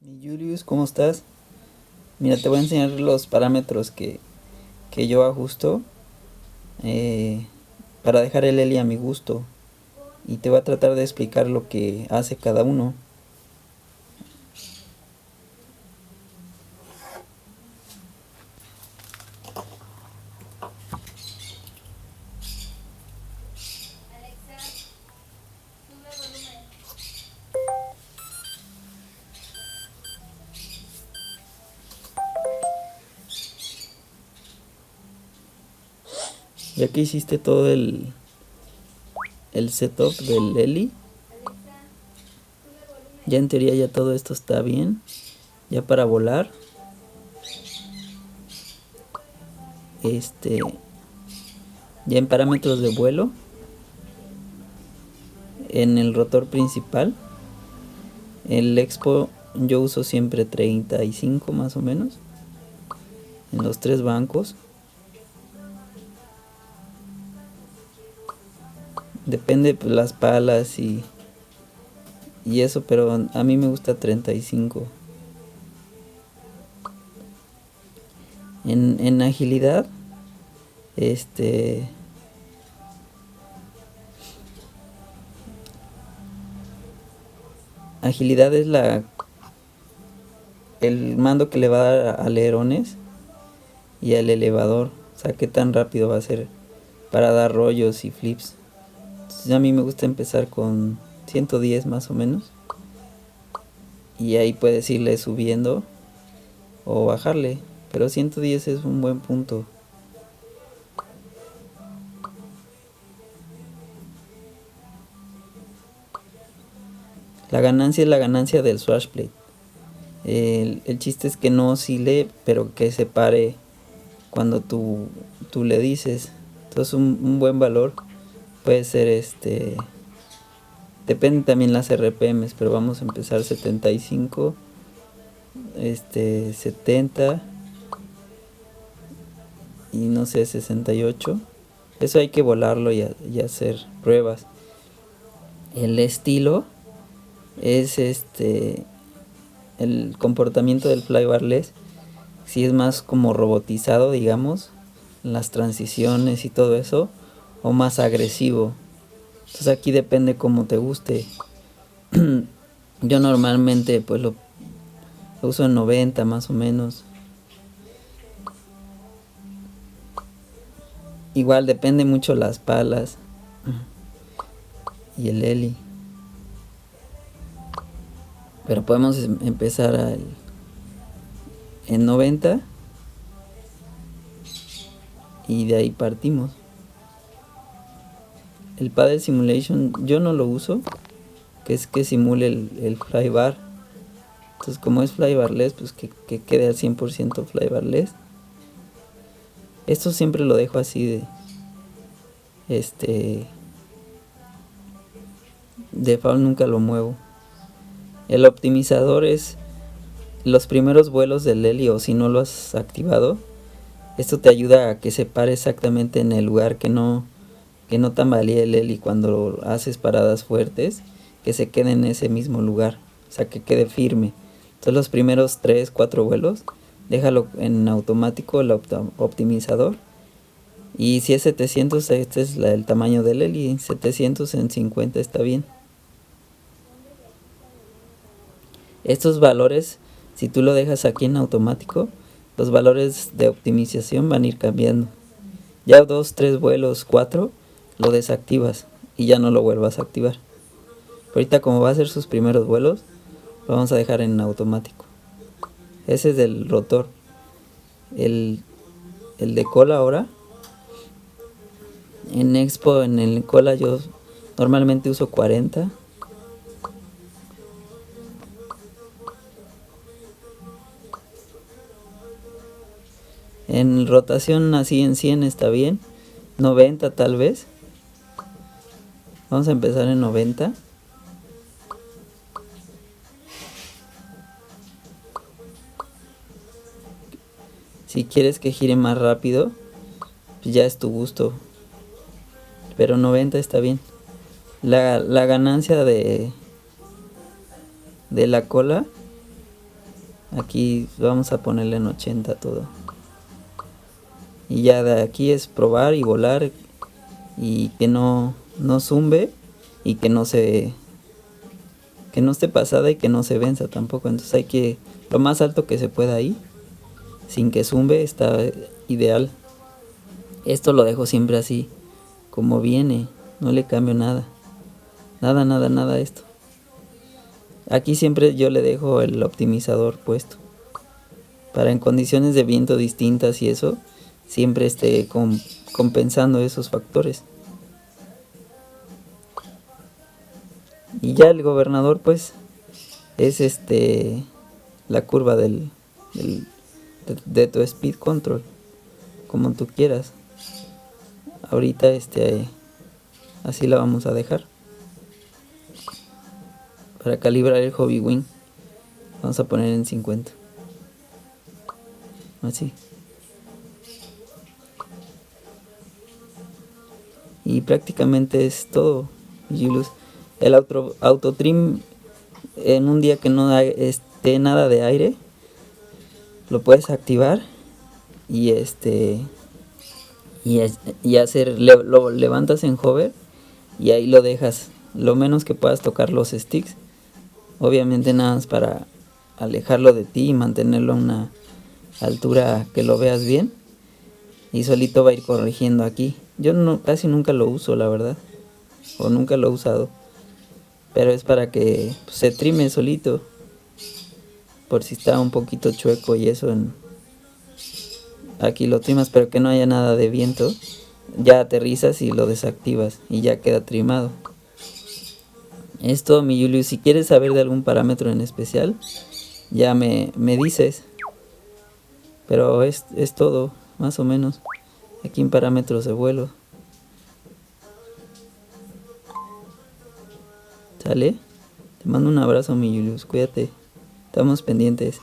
Y Julius, ¿cómo estás? Mira, te voy a enseñar los parámetros que yo ajusto eh, para dejar el Eli a mi gusto. Y te voy a tratar de explicar lo que hace cada uno. Ya que hiciste todo el setup del Eli, ya en teoría ya todo esto está bien. Ya para volar, ya en parámetros de vuelo, en el rotor principal, el expo yo uso siempre 35 más o menos, en los tres bancos. Depende pues, las palas y eso, pero a mí me gusta 35. En agilidad, agilidad es el mando que le va a dar a alerones y al elevador. O sea, qué tan rápido va a ser para dar rollos y flips. Entonces a mí me gusta empezar con 110 más o menos. Y ahí puedes irle subiendo o bajarle. Pero 110 es un buen punto. La ganancia es la ganancia del swashplate. El chiste es que no oscile, pero que se pare cuando tú le dices. Entonces un buen valor puede ser depende también las RPMs, pero vamos a empezar 75, 70 y no sé, 68. Eso hay que volarlo y hacer pruebas. El estilo es el comportamiento del flybarless. Si es más como robotizado, digamos, las transiciones y todo eso, o más agresivo. Entonces aquí depende cómo te guste. Yo normalmente pues lo uso en 90 más o menos. Igual depende mucho las palas y el Eli. Pero podemos empezar en 90 y de ahí partimos. El Paddle Simulation yo no lo uso, que es que simule el flybar. Entonces como es flybarless, pues que quede al 100% flybarless. Esto siempre lo dejo así de default, nunca lo muevo. El optimizador es los primeros vuelos del Eli, o si no lo has activado. Esto te ayuda a que se pare exactamente en el lugar, que no tambalee el Eli cuando haces paradas fuertes, que se quede en ese mismo lugar, o sea, que quede firme. Entonces los primeros 3, 4 vuelos, déjalo en automático el optimizador. Y si es 700, este es el tamaño del Eli, 700 en 50 está bien. Estos valores, si tú lo dejas aquí en automático, los valores de optimización van a ir cambiando. Ya 2, 3 vuelos, 4, lo desactivas y ya no lo vuelvas a activar. Pero ahorita como va a ser sus primeros vuelos, lo vamos a dejar en automático. Ese es del rotor. El de cola ahora. En Expo, en el cola yo normalmente uso 40. En rotación así en 100 está bien. 90 tal vez. Vamos a empezar en 90. Si quieres que gire más rápido, pues ya es tu gusto. Pero 90 está bien. La ganancia de la cola Aquí vamos a ponerle en 80 todo. Y ya de aquí es probar y volar y que no zumbe y que no esté pasada y que no se venza tampoco. Entonces hay que lo más alto que se pueda ahí, sin que zumbe, está ideal. Esto lo dejo siempre así como viene, no le cambio nada. Nada a esto. Aquí siempre yo le dejo el optimizador puesto para en condiciones de viento distintas y eso siempre esté compensando esos factores. Y ya el gobernador pues es la curva de tu speed control, como tú quieras. Ahorita así la vamos a dejar. Para calibrar el Hobbywing vamos a poner en 50. Así. Y prácticamente es todo, Julius. El auto trim en un día que no esté nada de aire, lo puedes activar y lo levantas en hover y ahí lo dejas lo menos que puedas tocar los sticks, obviamente nada más para alejarlo de ti y mantenerlo a una altura que lo veas bien, y solito va a ir corrigiendo aquí. Yo casi nunca lo uso, la verdad, o nunca lo he usado, pero es para que pues, se trime solito, por si está un poquito chueco y eso. Aquí lo trimas, pero que no haya nada de viento. Ya aterrizas y lo desactivas y ya queda trimado. Esto, mi Julius, si quieres saber de algún parámetro en especial, ya me dices. Pero es todo, más o menos. Aquí en parámetros de vuelo. ¿Sale? Te mando un abrazo, mi Julius. Cuídate. Estamos pendientes.